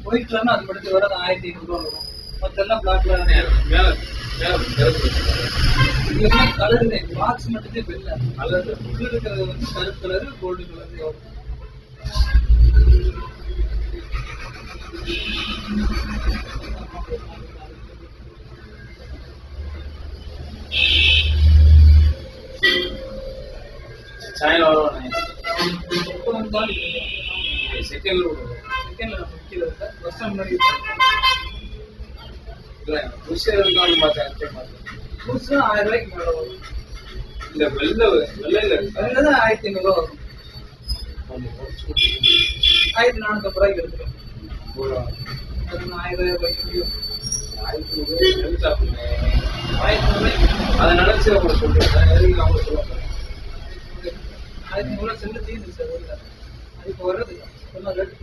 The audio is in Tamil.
ஒயிட் கலர்னா அது மட்டும் வர 1500 வரும். மத்தெல்லாம் பிளாக்ல கலர் பாக்ஸ் மட்டுமே வெள்ளை கலர். உள்ள இருக்கிறது வந்து கருப்பு கலர், கோல்டு கலர் வரும். சாயங்காலம் வருவானே இப்போ வந்தாலும் செகண்ட்ல கீழே இருக்கா பஸ் ஸ்டாண்ட் முன்னாடி இல்லை புதுசாக இருந்தாலும் பார்த்தேன் புதுசா 1000 ரூபாய்க்கு மேல வரும். இந்த வெள்ளையில தான் 1500 வரும். 1450 ரூபாய்க்கு எடுத்துரும். அது 1000 ரூபாய்க்கு அதை நினைச்சு அவங்க சொல்றேன். அவங்க சொல்லுவாங்க 1500 செல்லு தீர்ந்து சார். அதுக்கு வர்றது ரேட்டு